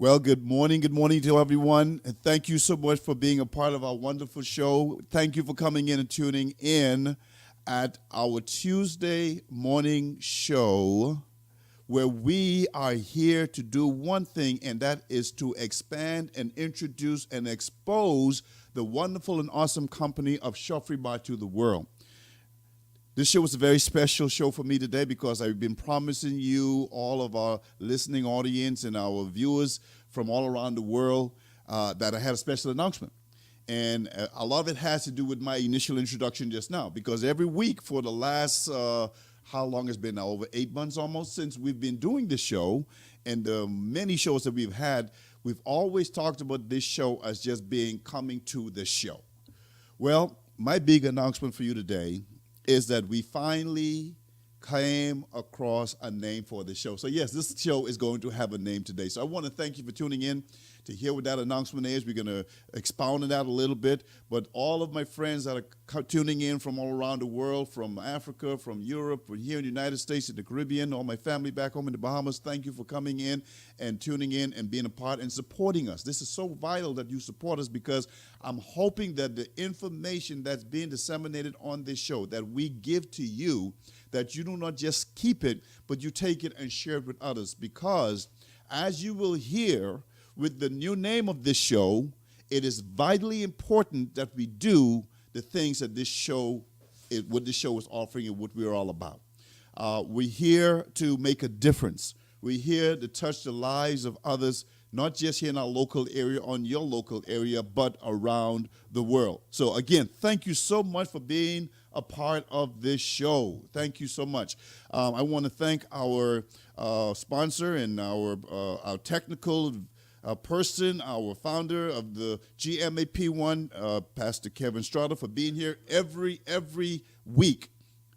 Well, good morning to everyone, and thank you so much for being a part of our wonderful show. Thank you for coming in and tuning in at our Tuesday morning show, where we are here to do one thing, and that is to expand and introduce and expose the wonderful and awesome company of Shoffrey Mart to the world. This show is a very special show for me today because I've been promising you, all of our listening audience and our viewers from all around the world, that I had a special announcement. And a lot of it has to do with my initial introduction just now, because every week for the last, how long it's been now, over 8 months almost since we've been doing this show, and the many shows that we've had, we've always talked about this show as just being coming to the show. Well, my big announcement for you today is that we finally came across a name for the show. So yes, this show is going to have a name today. So I want to thank you for tuning in to hear what that announcement is. We're going to expound on that a little bit. But all of my friends that are tuning in from all around the world, from Africa, from Europe, from here in the United States, in the Caribbean, all my family back home in the Bahamas, thank you for coming in and tuning in and being a part and supporting us. This is so vital that you support us, because I'm hoping that the information that's being disseminated on this show that we give to you, that you do not just keep it, but you take it and share it with others. Because as you will hear with the new name of this show, it is vitally important that we do the things that what this show is offering and what we're all about. We're here to make a difference. We're here to touch the lives of others, not just here in our local area, on your local area, but around the world. So again, thank you so much for being a part of this show. Thank you so much. I want to thank our sponsor and our technical person, our founder of the GMAP1, Pastor Kevin Strada, for being here every week,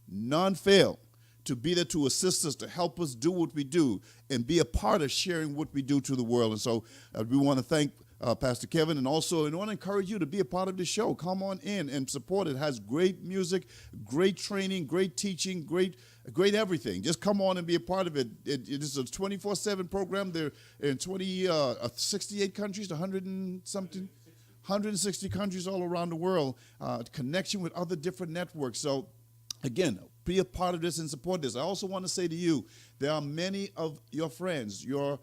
non-fail, to be there to assist us, to help us do what we do, and be a part of sharing what we do to the world. And so we want to thank Pastor Kevin, and also I want to encourage you to be a part of the show. Come on in and support it. It has great music, great training, great teaching, great everything. Just come on and be a part of it. It is a 24/7 program. They're in 68 countries, 100 and something, 160 countries all around the world, connection with other different networks. So again, be a part of this and support this. I also want to say to you, there are many of your friends, your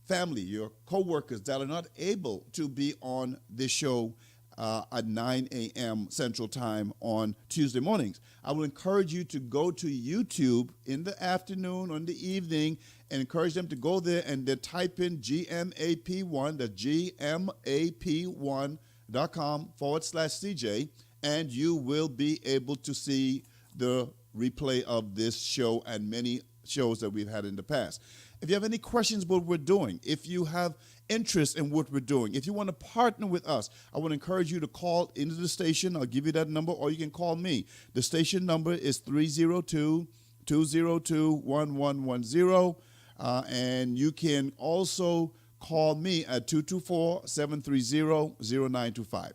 family, your co-workers that are not able to be on this show at 9 a.m. Central Time on Tuesday mornings. I will encourage you to go to YouTube in the afternoon or in the evening and encourage them to go there and then type in GMAP1, that's GMAP1.com/CJ, and you will be able to see the replay of this show and many shows that we've had in the past. If you have any questions about what we're doing, if you have interest in what we're doing, if you want to partner with us, I want to encourage you to call into the station. I'll give you that number, or you can call me. The station number is 302-202-1110, and you can also call me at 224-730-0925.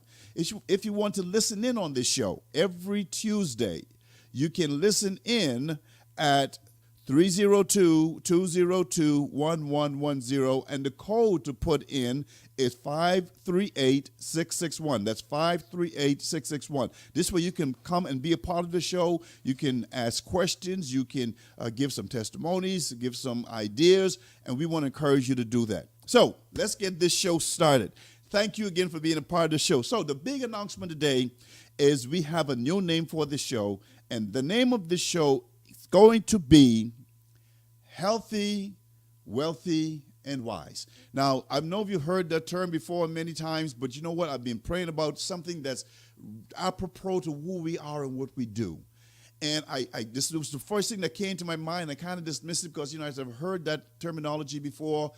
If you want to listen in on this show every Tuesday, you can listen in at 302-202-1110, and the code to put in is 538-661. That's 538-661. This way you can come and be a part of the show. You can ask questions. You can give some testimonies, give some ideas, and we want to encourage you to do that. So let's get this show started. Thank you again for being a part of the show. So the big announcement today is we have a new name for the show, and the name of this show is going to be Healthy, Wealthy, and Wise. Now, I know you've heard that term before many times, but you know what? I've been praying about something that's apropos to who we are and what we do. And this was the first thing that came to my mind. I kind of dismissed it because, I've heard that terminology before.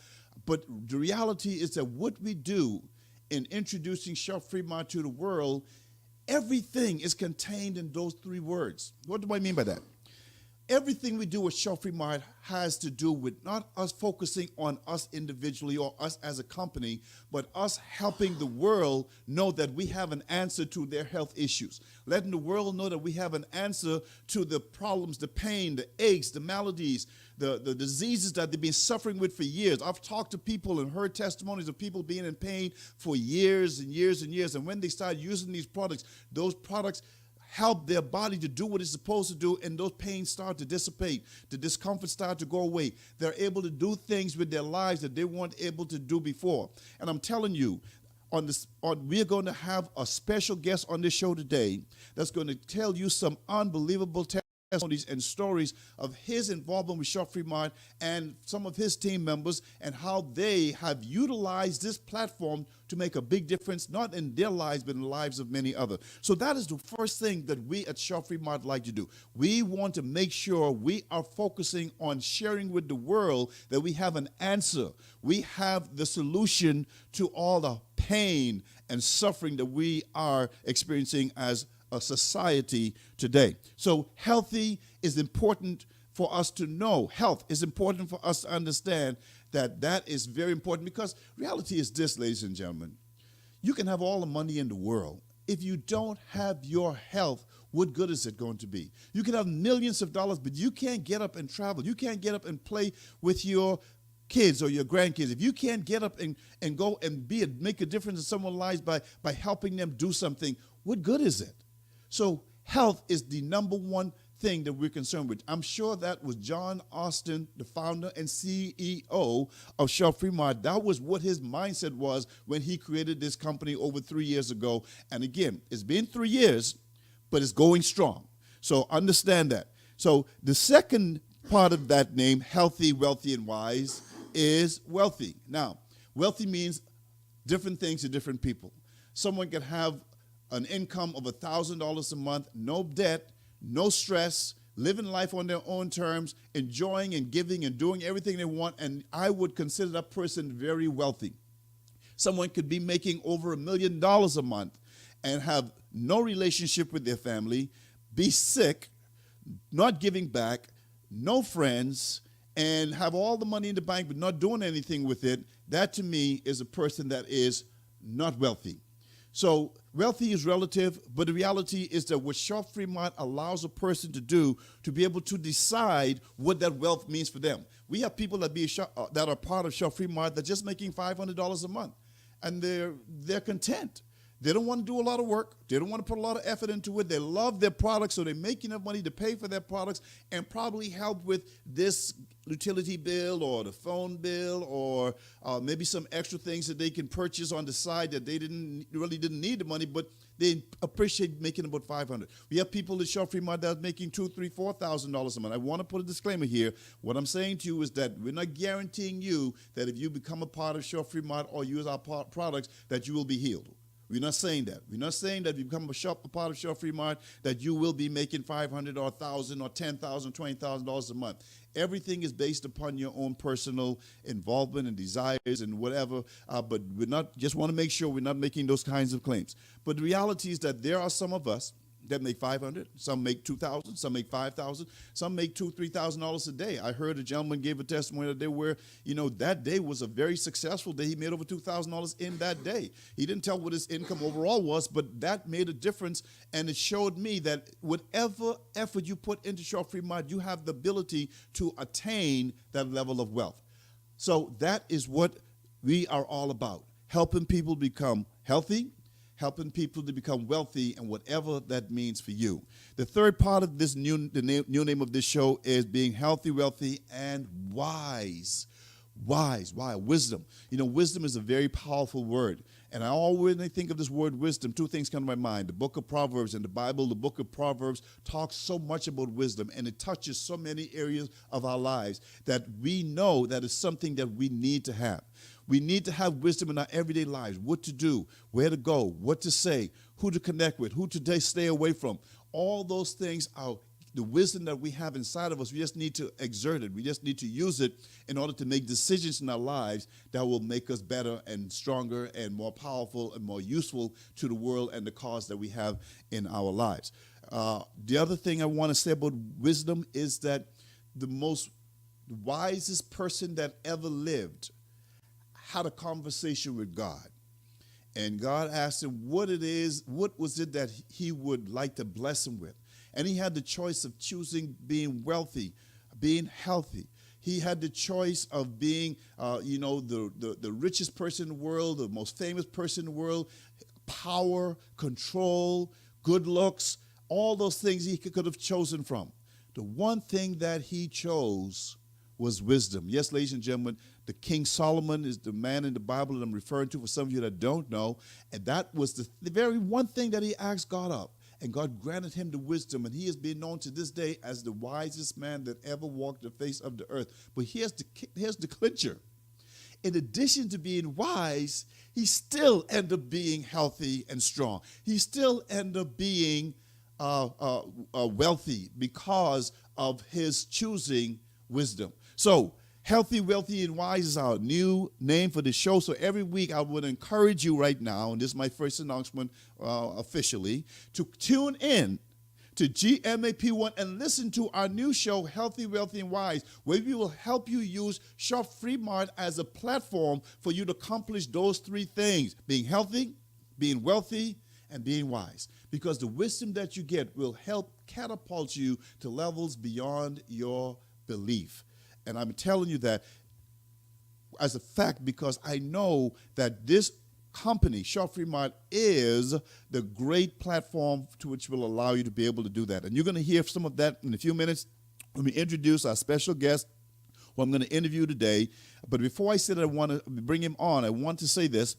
But the reality is that what we do in introducing Shoffrey Mart to the world, everything is contained in those three words. What do I mean by that? Everything we do with Shoffrey Mart has to do with not us focusing on us individually or us as a company, but us helping the world know that we have an answer to their health issues. Letting the world know that we have an answer to the problems, the pain, the aches, the maladies, the diseases that they've been suffering with for years. I've talked to people and heard testimonies of people being in pain for years and years and years. And when they start using these products, those products help their body to do what it's supposed to do, and those pains start to dissipate. The discomfort start to go away. They're able to do things with their lives that they weren't able to do before. And I'm telling you, we're going to have a special guest on this show today that's going to tell you some unbelievable testimonies and stories of his involvement with Shop Free Mart and some of his team members, and how they have utilized this platform to make a big difference, not in their lives, but in the lives of many others. So that is the first thing that we at Shop Free Mart like to do. We want to make sure we are focusing on sharing with the world that we have an answer. We have the solution to all the pain and suffering that we are experiencing as a society today. So healthy is important for us to know. Health is important for us to understand that is very important, because reality is this, ladies and gentlemen. You can have all the money in the world. If you don't have your health, what good is it going to be? You can have millions of dollars, but you can't get up and travel. You can't get up and play with your kids or your grandkids. If you can't get up and go and make a difference in someone's lives by helping them do something, what good is it? So health is the number one thing that we're concerned with. I'm sure that was John Austin, the founder and CEO of Shop Free Mart. That was what his mindset was when he created this company over 3 years ago. And again, it's been 3 years, but it's going strong. So understand that. So the second part of that name, healthy, wealthy, and wise, is wealthy. Now, wealthy means different things to different people. Someone can have an income of $1,000 a month, no debt, no stress, living life on their own terms, enjoying and giving and doing everything they want, and I would consider that person very wealthy. Someone could be making over $1 million a month and have no relationship with their family, be sick, not giving back, no friends, and have all the money in the bank but not doing anything with it. That to me is a person that is not wealthy. So wealthy is relative, but the reality is that what Shop Free Mart allows a person to do to be able to decide what that wealth means for them. We have people that are part of Shop Free Mart that are just making $500 a month, and they're content. They don't want to do a lot of work. They don't want to put a lot of effort into it. They love their products, so they make enough money to pay for their products and probably help with this utility bill or the phone bill, or maybe some extra things that they can purchase on the side that they really didn't need the money, but they appreciate making about $500. We have people at Shop Free Mart that are making $2,000, $3,000, $4,000 a month. I want to put a disclaimer here. What I'm saying to you is that we're not guaranteeing you that if you become a part of Shop Free Mart or use our products that you will be healed. We're not saying that. We're not saying that if you become a part of Shop Free Mart that you will be making $500 or $1,000 or $10,000, $20,000 a month. Everything is based upon your own personal involvement and desires and whatever. But we just want to make sure we're not making those kinds of claims. But the reality is that there are some of us that make $500, some make $2,000, some make $5,000, some make $2,000, $3,000 a day. I heard a gentleman gave a testimony that day where, that day was a very successful day. He made over $2,000 in that day. He didn't tell what his income overall was, but that made a difference, and it showed me that whatever effort you put into Shop Free Mart, you have the ability to attain that level of wealth. So that is what we are all about, helping people become healthy, helping people to become wealthy, and whatever that means for you. The third part of this new name of this show is being healthy, wealthy, and wise. Wise. Why? Wisdom. Wisdom is a very powerful word. And I always, when I think of this word wisdom, two things come to my mind. The book of Proverbs and the Bible, the book of Proverbs talks so much about wisdom, and it touches so many areas of our lives that we know that is something that we need to have. We need to have wisdom in our everyday lives, what to do, where to go, what to say, who to connect with, who to stay away from. All those things are the wisdom that we have inside of us. We just need to exert it. We just need to use it in order to make decisions in our lives that will make us better and stronger and more powerful and more useful to the world and the cause that we have in our lives. The other thing I want to say about wisdom is that the wisest person that ever lived had a conversation with God. And God asked him what was it that he would like to bless him with. And he had the choice of choosing being wealthy, being healthy, He had the choice of being, the richest person in the world, the most famous person in the world, power, control, good looks, all those things he could have chosen from. The one thing that he chose was wisdom. Yes, ladies and gentlemen, the King Solomon is the man in the Bible that I'm referring to for some of you that don't know. And that was the very one thing that he asked God of. And God granted him the wisdom. And he is being known to this day as the wisest man that ever walked the face of the earth. But here's the clincher. In addition to being wise, he still ended up being healthy and strong. He still ended up being wealthy because of his choosing wisdom. So, healthy, wealthy, and wise is our new name for the show. So every week I would encourage you right now, and this is my first announcement officially, to tune in to GMAP1 and listen to our new show, Healthy, Wealthy, and Wise, where we will help you use Shop Free Mart as a platform for you to accomplish those three things: being healthy, being wealthy, and being wise. Because the wisdom that you get will help catapult you to levels beyond your belief. And I'm telling you that as a fact because I know that this company, Shop Free Mart, is the great platform to which will allow you to be able to do that. And you're going to hear some of that in a few minutes when we introduce our special guest who I'm going to interview today. But before I say that I want to bring him on, I want to say this.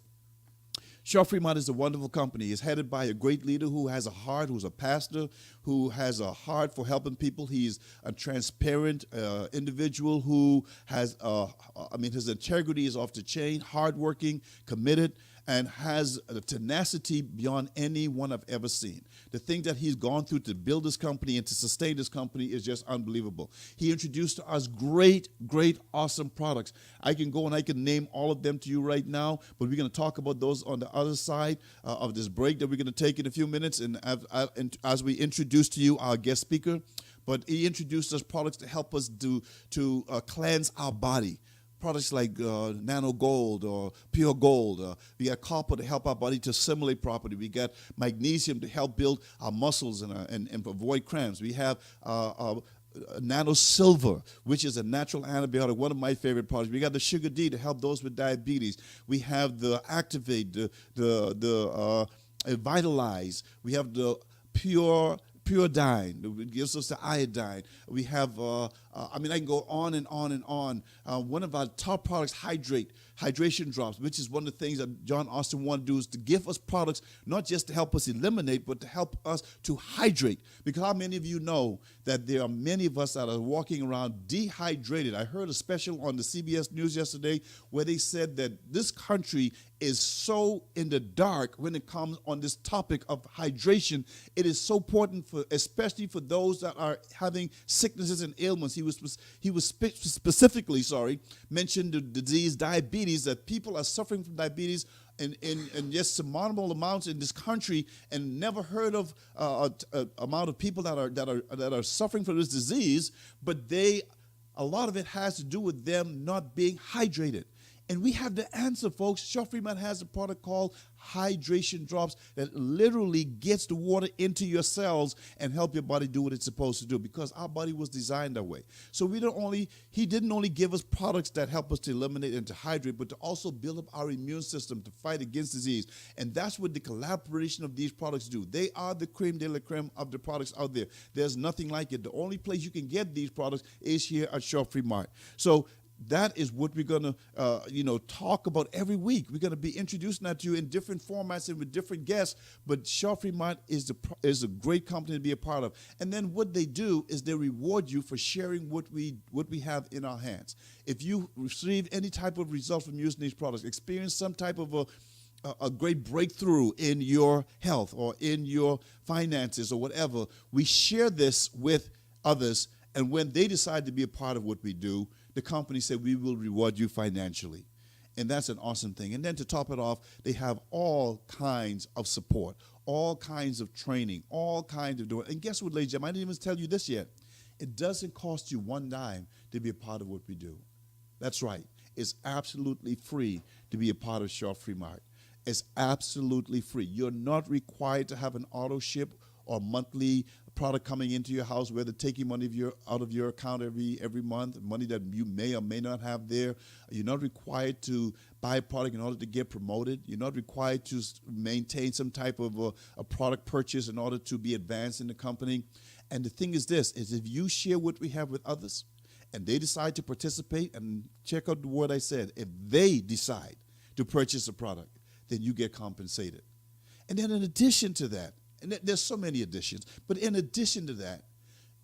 Shop Free Mart is a wonderful company. It's headed by a great leader who has a heart, who's a pastor, who has a heart for helping people. He's a transparent individual who has, his integrity is off the chain, hardworking, committed, and has a tenacity beyond anyone I've ever seen. The thing that he's gone through to build this company and to sustain this company is just unbelievable. He introduced to us great, awesome products. I can go and I can name all of them to you right now, but we're going to talk about those on the other side of this break that we're going to take in a few minutes. And as we introduce to you our guest speaker, but he introduced us products to help us to cleanse our body. Products like nano gold or pure gold. We got copper to help our body to assimilate properly. We got magnesium to help build our muscles and avoid cramps. We have nano silver, which is a natural antibiotic, one of my favorite products. We got the sugar D to help those with diabetes. We have the Activate, the Vitalize. We have the Pure-Dine, it gives us the iodine. We have, I can go on and on and on. One of our top products, hydration drops, which is one of the things that John Austin wanted to do, is to give us products not just to help us eliminate, but to help us to hydrate. Because how many of you know that there are many of us that are walking around dehydrated? I heard a special on the CBS News yesterday where they said that this country is so in the dark when it comes on this topic of hydration. It is so important, especially for those that are having sicknesses and ailments. He was specifically mentioned the disease diabetes, that people are suffering from diabetes in just phenomenal amounts in this country, and never heard of amount of people that are suffering from this disease. But a lot of it has to do with them not being hydrated. And we have the answer, folks. Shop Free Mart has a product called Hydration Drops that literally gets the water into your cells and help your body do what it's supposed to do, because our body was designed that way. So he didn't only give us products that help us to eliminate and to hydrate, but to also build up our immune system to fight against disease. And that's what the collaboration of these products do. They are the creme de la creme of the products out there. There's nothing like it. The only place you can get these products is here at Shop Free Mart. So that is what we're going to, talk about every week. We're going to be introducing that to you in different formats and with different guests. But Shop Free Mart is a great company to be a part of. And then what they do is they reward you for sharing what we have in our hands. If you receive any type of result from using these products, experience some type of a great breakthrough in your health or in your finances or whatever, we share this with others. And when they decide to be a part of what we do, the company said, we will reward you financially. And that's an awesome thing. And then to top it off, they have all kinds of support, all kinds of training, all kinds of doing. And guess what, ladies and gentlemen, I didn't even tell you this yet. It doesn't cost you one dime to be a part of what we do. That's right. It's absolutely free to be a part of Shop Free Mart. It's absolutely free. You're not required to have an auto ship or monthly product coming into your house, whether taking money out of your account every month, money that you may or may not have there. You're not required to buy a product in order to get promoted. You're not required to maintain some type of a product purchase in order to be advanced in the company. And the thing is this, is if you share what we have with others and they decide to participate, and check out the word I said, if they decide to purchase a product, then you get compensated. And then in addition to that, and there's so many additions, but in addition to that,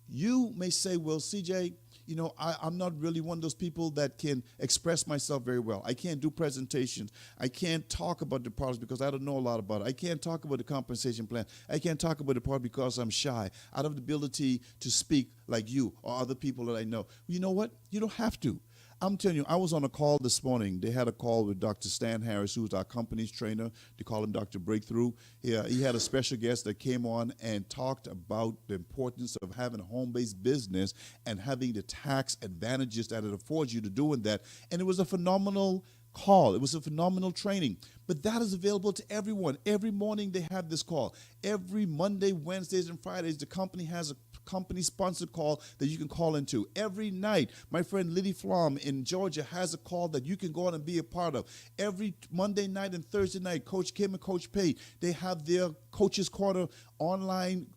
you may say, well, CJ, you know, I'm not really one of those people that can express myself very well. I can't do presentations. I can't talk about the products because I don't know a lot about it. I can't talk about the compensation plan. I can't talk about the product because I'm shy. I don't have the ability to speak like you or other people that I know. You know what? You don't have to. I'm telling you, I was on a call this morning. They had a call with Dr. Stan Harris, who's our company's trainer. They call him Dr. Breakthrough. He had a special guest that came on and talked about the importance of having a home-based business and having the tax advantages that it affords you to doing that. And it was a phenomenal call. It was a phenomenal training. But that is available to everyone. Every morning they have this call. Every Monday, Wednesdays, and Fridays, the company has a company-sponsored call that you can call into. Every night, my friend Liddy Flom in Georgia has a call that you can go on and be a part of. Every Monday night and Thursday night, Coach Kim and Coach Pate, they have their Coach's Corner online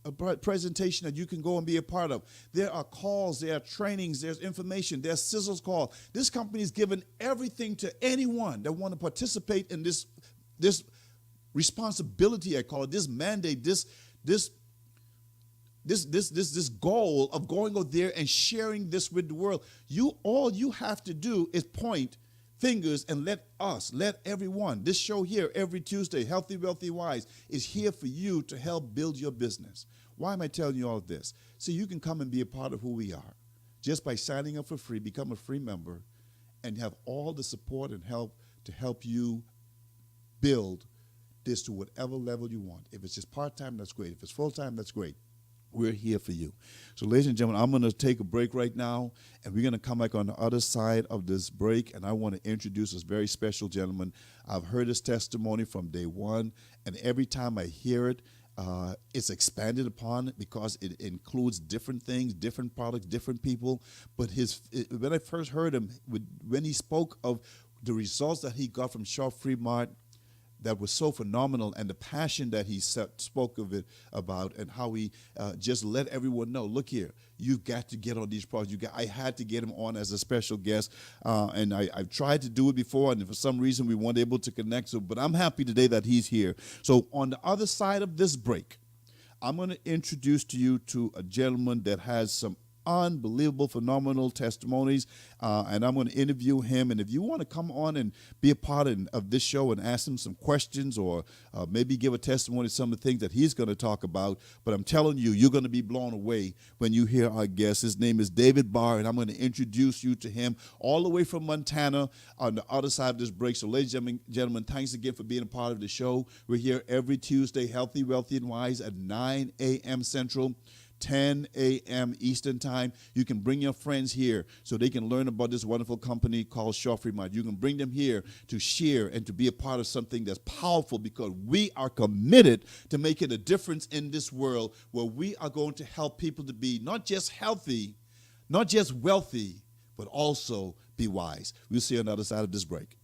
presentation that you can go and be a part of. There are calls, there are trainings, there's information, there's sizzles call. This company is giving everything to anyone that want to participate in this responsibility, I call it, this mandate, this goal of going out there and sharing this with the world. All you have to do is point fingers and let everyone, this show here every Tuesday, Healthy, Wealthy, Wise, is here for you to help build your business. Why am I telling you all of this? So you can come and be a part of who we are just by signing up for free, become a free member, and have all the support and help to help you build this to whatever level you want. If it's just part-time, that's great. If it's full-time, that's great. We're here for you. So, ladies and gentlemen, I'm going to take a break right now, and we're going to come back on the other side of this break, and I want to introduce this very special gentleman. I've heard his testimony from day one, and every time I hear it, it's expanded upon because it includes different things, different products, different people. But when I first heard him, when he spoke of the results that he got from Shaw Free Mart, that was so phenomenal, and the passion that he spoke of it about, and how he just let everyone know, look here, you've got to get on these products. I had to get him on as a special guest, and I've tried to do it before, and for some reason we weren't able to connect. So, but I'm happy today that he's here. So on the other side of this break, I'm going to introduce to you to a gentleman that has some unbelievable, phenomenal testimonies, and I'm going to interview him. And if you want to come on and be a part of this show and ask him some questions, or maybe give a testimony to some of the things that he's going to talk about, but I'm telling you, you're going to be blown away when you hear our guest. His name is David Barr, and I'm going to introduce you to him all the way from Montana on the other side of this break. So, ladies and gentlemen, thanks again for being a part of the show. We're here every Tuesday, Healthy, Wealthy, and Wise, at 9 a.m. Central, 10 a.m. Eastern Time. You can bring your friends here so they can learn about this wonderful company called Shaw Free Mart. You can bring them here to share and to be a part of something that's powerful, because we are committed to making a difference in this world, where we are going to help people to be not just healthy, not just wealthy, but also be wise. We'll see you on the other side of this break.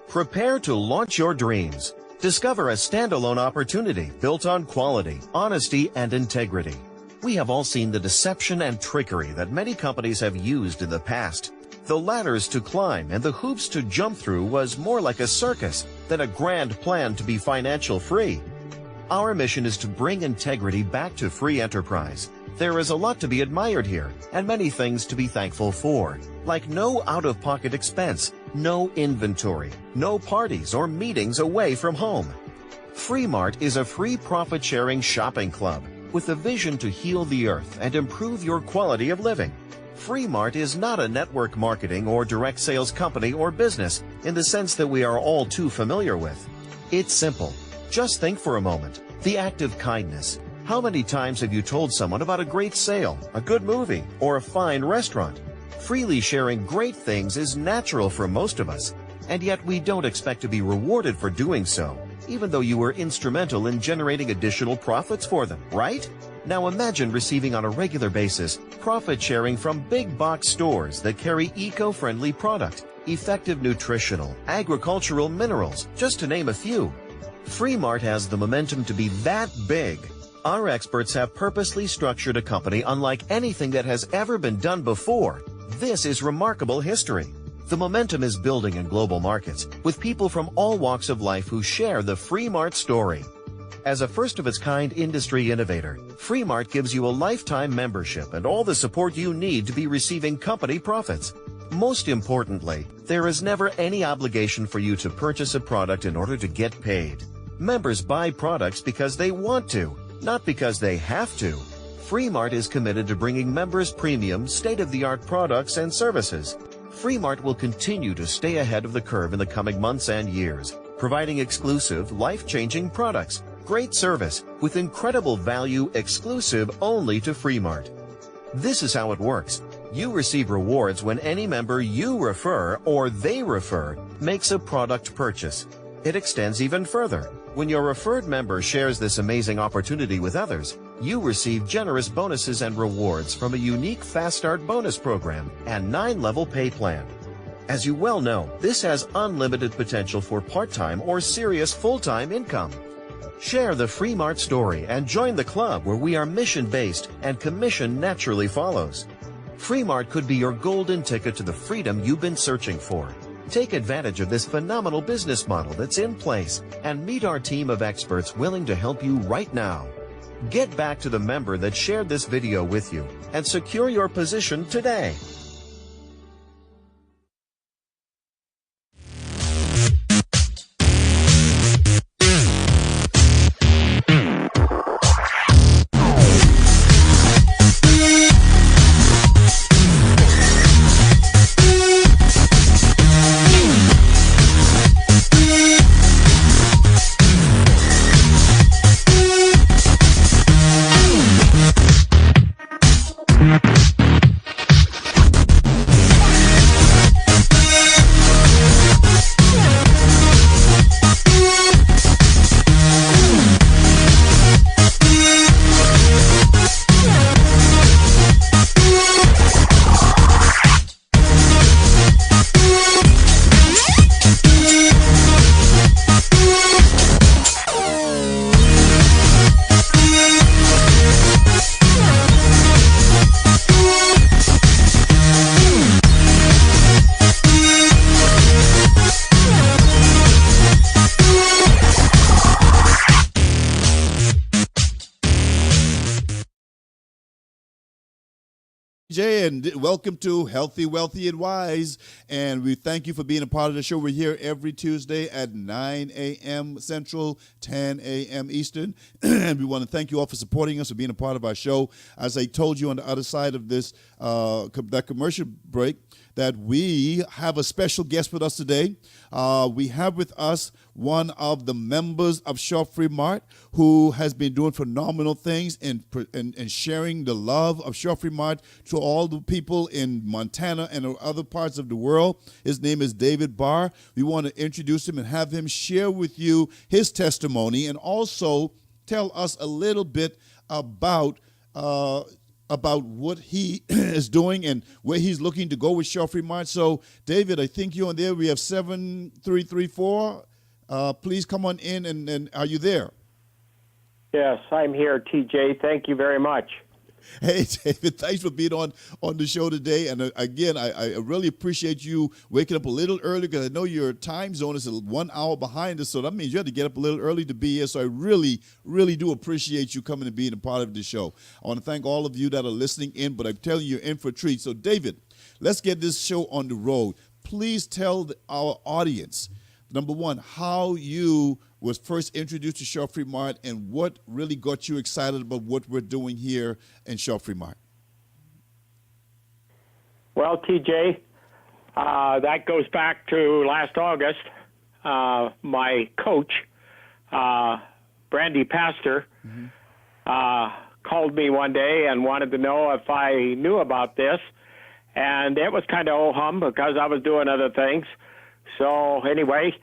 Prepare to launch your dreams. Discover a standalone opportunity built on quality, honesty, and integrity. We have all seen the deception and trickery that many companies have used in the past. The ladders to climb and the hoops to jump through was more like a circus than a grand plan to be financial free. Our mission is to bring integrity back to free enterprise. There is a lot to be admired here, and many things to be thankful for, like no out-of-pocket expense, no inventory, no parties or meetings away from home. Free Mart is a free profit-sharing shopping club with a vision to heal the earth and improve your quality of living. Free Mart is not a network marketing or direct sales company or business in the sense that we are all too familiar with. It's simple. Just think for a moment. The act of kindness. How many times have you told someone about a great sale, a good movie, or a fine restaurant? Freely sharing great things is natural for most of us, and yet we don't expect to be rewarded for doing so. even though you were instrumental in generating additional profits for them, right? Now imagine receiving on a regular basis profit sharing from big box stores that carry eco-friendly product, effective nutritional, agricultural minerals, just to name a few. Mart has the momentum to be that big. Our experts have purposely structured a company unlike anything that has ever been done before. This is remarkable history. The momentum is building in global markets with people from all walks of life who share the Mart story. As a first-of-its-kind industry innovator, Mart gives you a lifetime membership and all the support you need to be receiving company profits. Most importantly, there is never any obligation for you to purchase a product in order to get paid. Members buy products because they want to, not because they have to. Mart is committed to bringing members premium, state-of-the-art products and services. Mart will continue to stay ahead of the curve in the coming months and years, providing exclusive, life-changing products, great service, with incredible value exclusive only to Mart. This is how it works. You receive rewards when any member you refer or they refer makes a product purchase. It extends even further. When your referred member shares this amazing opportunity with others, you receive generous bonuses and rewards from a unique Fast Start bonus program and 9-level pay plan. As you well know, this has unlimited potential for part-time or serious full-time income. Share the Mart story and join the club where we are mission-based and commission naturally follows. Mart could be your golden ticket to the freedom you've been searching for. Take advantage of this phenomenal business model that's in place and meet our team of experts willing to help you right now. Get back to the member that shared this video with you and secure your position today. Jay, and welcome to Healthy, Wealthy, and Wise. And we thank you for being a part of the show. We're here every Tuesday at 9 a.m. Central, 10 a.m. Eastern. And we want to thank you all for supporting us, for being a part of our show. As I told you on the other side of this, that commercial break, that we have a special guest with us today. We have with us one of the members of Mart, who has been doing phenomenal things and sharing the love of Mart to all the people in Montana and other parts of the world. His name is David Barr. We want to introduce him and have him share with you his testimony and also tell us a little bit about what he is doing and where he's looking to go with Mart. So, David, I think you're on there. We have 7334. Please come on in, and are you there? Yes, I'm here, TJ. Thank you very much. Hey, David, thanks for being on the show today. And again, I really appreciate you waking up a little early because I know your time zone is 1 hour behind us. So that means you had to get up a little early to be here. So I really, really do appreciate you coming and being a part of the show. I want to thank all of you that are listening in, but I'm telling you, you're in for a treat. So, David, let's get this show on the road. Please tell our audience, number one, how you was first introduced to Mart and what really got you excited about what we're doing here in Mart. Well, TJ, that goes back to last August. My coach, Brandy Pastor, called me one day and wanted to know if I knew about this. And it was kind of oh-hum because I was doing other things. So anyway,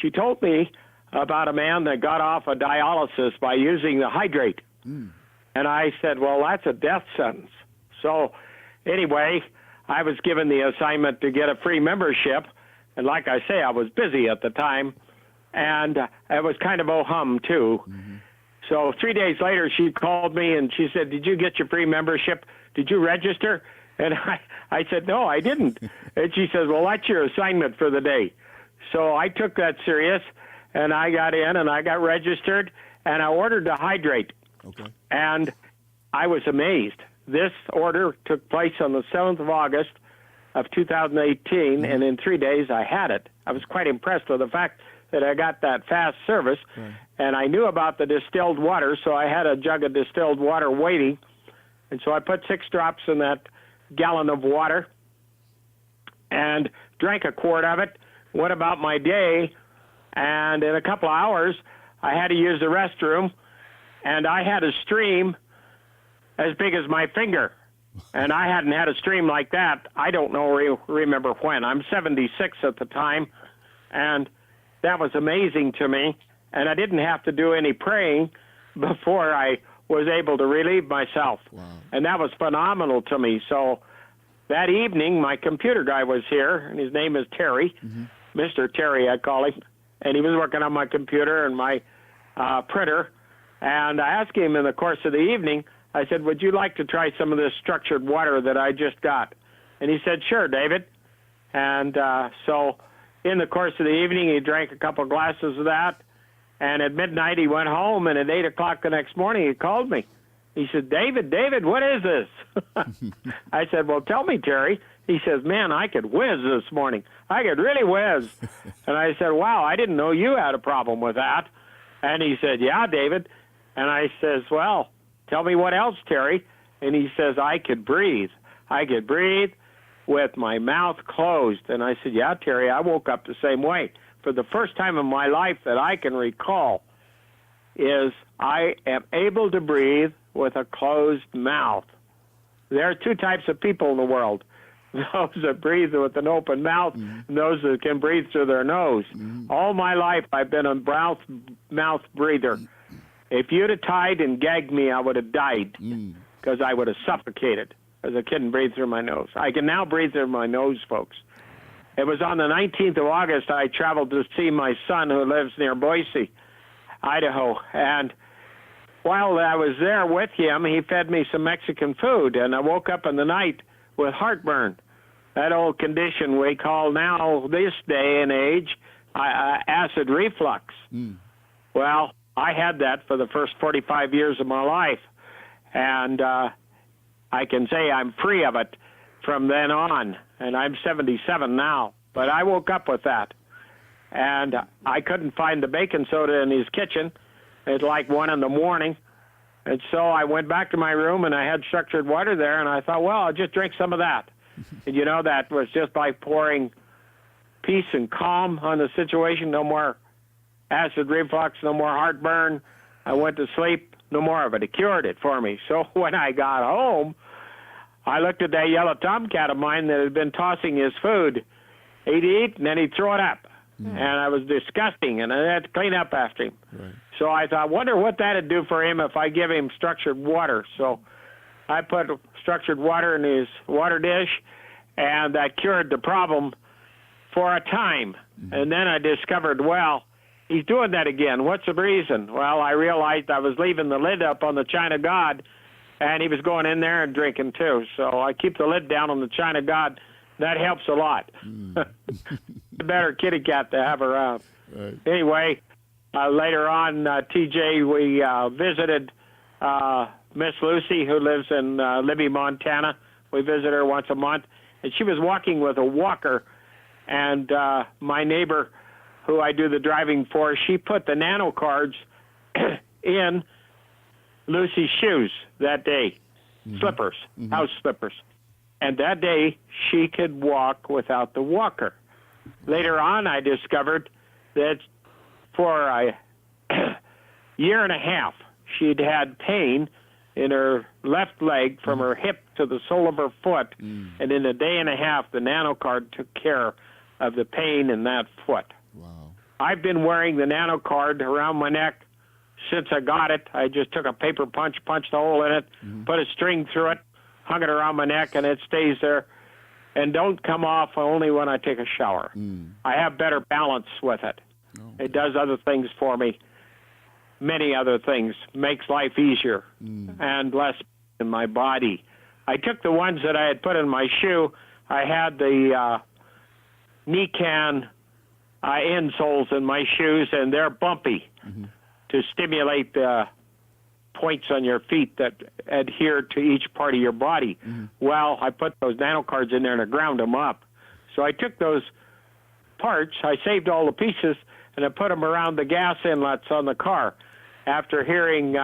she told me about a man that got off of dialysis by using the hydrate. And I said, well, that's a death sentence. So anyway, I was given the assignment to get a free membership. And like I say, I was busy at the time. And it was kind of oh-hum, too. So 3 days later, she called me and she said, did you get your free membership? Did you register? And I said, no, I didn't. And she says, well, that's your assignment for the day. So I took that serious, and I got in and I got registered, and I ordered the hydrate. Okay. And I was amazed. This order took place on the 7th of August of 2018, and in 3 days I had it. I was quite impressed with the fact that I got that fast service, and I knew about the distilled water, so I had a jug of distilled water waiting, and so I put 6 drops in that gallon of water and drank a quart of it, went about my day, and in a couple of hours I had to use the restroom, and I had a stream as big as my finger. And I hadn't had a stream like that, I don't know, remember when. I'm 76 at the time, and that was amazing to me, and I didn't have to do any praying before I was able to relieve myself. Wow. And that was phenomenal to me. So that evening, my computer guy was here, and his name is Terry, Mr. Terry, I call him, and he was working on my computer and my printer, and I asked him in the course of the evening, I said, would you like to try some of this structured water that I just got? And he said, sure, David. And so in the course of the evening, he drank a couple of glasses of that, and at midnight he went home, and at 8 o'clock the next morning he called me. He said, David, what is this? I said, well, tell me, Terry. He says, man, I could whiz this morning. I could really whiz. And I said, wow, I didn't know you had a problem with that. And he said, yeah, David. And I says, well, tell me what else, Terry. And he says, I could breathe. I could breathe with my mouth closed. And I said, yeah, Terry, I woke up the same way. For the first time in my life that I can recall is I am able to breathe with a closed mouth. There are 2 types of people in the world. Those that breathe with an open mouth and those that can breathe through their nose. All my life I've been a mouth breather. If you'd have tied and gagged me, I would have died because I would have suffocated because I couldn't breathe through my nose. I can now breathe through my nose, folks. It was on the 19th of August I traveled to see my son who lives near Boise, Idaho. And while I was there with him, he fed me some Mexican food, and I woke up in the night with heartburn. That old condition we call now, this day and age, acid reflux. Well, I had that for the first 45 years of my life, and I can say I'm free of it from then on, and I'm 77 now. But I woke up with that, and I couldn't find the baking soda in his kitchen. It's like 1 in the morning, and so I went back to my room, and I had structured water there, and I thought, well, I'll just drink some of that. And you know, that was just by pouring peace and calm on the situation. No more acid reflux, no more heartburn. I went to sleep, no more of it. It cured it for me. So when I got home, I looked at that yellow tomcat of mine that had been tossing his food. He'd eat, and then he'd throw it up. And I was disgusting, and I had to clean up after him. Right. So I thought, wonder what that would do for him if I give him structured water. So I put structured water in his water dish, and that cured the problem for a time. And then I discovered, well, he's doing that again. What's the reason? Well, I realized I was leaving the lid up on the China God, and he was going in there and drinking too. So I keep the lid down on the China God. That helps a lot. A better kitty cat to have around. Right. Anyway, later on, TJ, we visited Miss Lucy, who lives in Libby, Montana. We visit her once a month, and she was walking with a walker, and my neighbor, who I do the driving for, she put the nano cards in Lucy's shoes that day, slippers, house slippers. And that day, she could walk without the walker. Later on, I discovered that for a year and a half, she'd had pain in her left leg from her hip to the sole of her foot. And in a day and a half, the nano card took care of the pain in that foot. Wow. I've been wearing the nano card around my neck since I got it. I just took a paper punch, punched a hole in it, put a string through it, hung it around my neck, and it stays there. And don't come off only when I take a shower. I have better balance with it. It does other things for me, many other things, makes life easier and less in my body. I took the ones that I had put in my shoe. I had the Nikan insoles in my shoes, and they're bumpy to stimulate the points on your feet that adhere to each part of your body. Well, I put those nano cards in there and I ground them up. So I took those parts, I saved all the pieces, and I put them around the gas inlets on the car. After hearing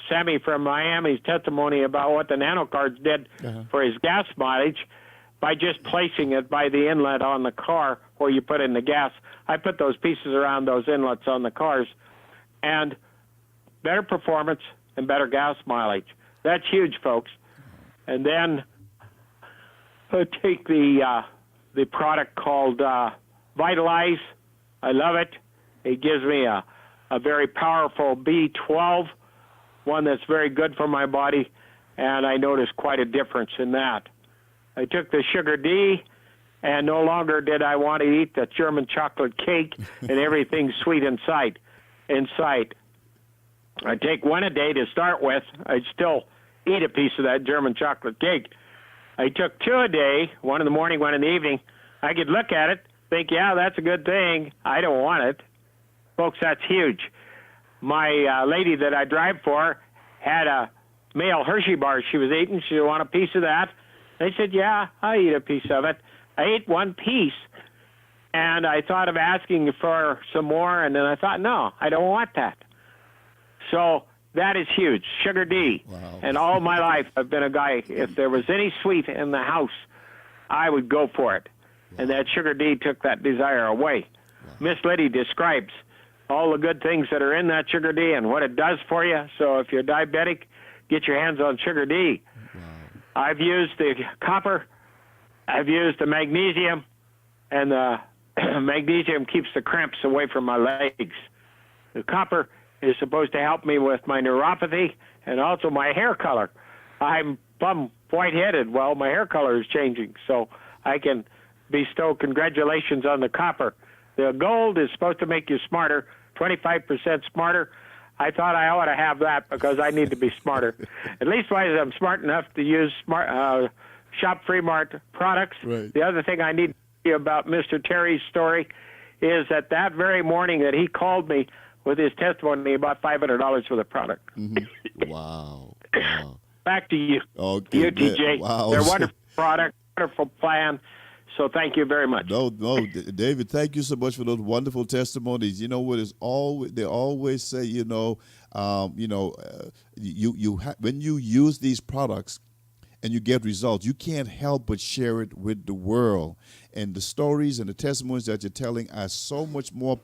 Sammy from Miami's testimony about what the nano cards did for his gas mileage, by just placing it by the inlet on the car where you put in the gas, I put those pieces around those inlets on the cars, and better performance and better gas mileage. That's huge, folks. And then I take the product called Vitalize. I love it. It gives me a very powerful B12, one that's very good for my body, and I noticed quite a difference in that. I took the Sugar D, and no longer did I want to eat the German chocolate cake and everything sweet inside. I take one a day to start with. I'd still eat a piece of that German chocolate cake. I took two a day, one in the morning, one in the evening. I could look at it, think, yeah, that's a good thing. I don't want it. Folks, that's huge. My lady that I drive for had a male Hershey bar she was eating. She wanted a piece of that. I said, yeah, I eat a piece of it. I ate one piece, and I thought of asking for some more, and then I thought, no, I don't want that. So that is huge. Sugar D. Wow. And all my life, I've been a guy, if there was any sweet in the house, I would go for it. And that Sugar D took that desire away. Miss Liddy describes all the good things that are in that Sugar D and what it does for you. So if you're diabetic, get your hands on Sugar D. I've used the copper, I've used the magnesium, and the magnesium keeps the cramps away from my legs. The copper is supposed to help me with my neuropathy and also my hair color. I'm white-headed. Well, my hair color is changing, so I can bestow congratulations on the copper. The gold is supposed to make you smarter, 25% smarter. I thought I ought to have that because I need to be smarter. At least I'm smart enough to use Shop Free Mart products. Right. The other thing I need to tell you about Mr. Terry's story is that very morning that he called me with his testimony about $500 for the product. Wow. Back to you. Okay, you, TJ. wow. They're wonderful product, wonderful plan. So thank you very much. No, David, thank you so much for those wonderful testimonies. You know what is always they always say, when you use these products and you get results, you can't help but share it with the world. And the stories and the testimonies that you're telling are so much more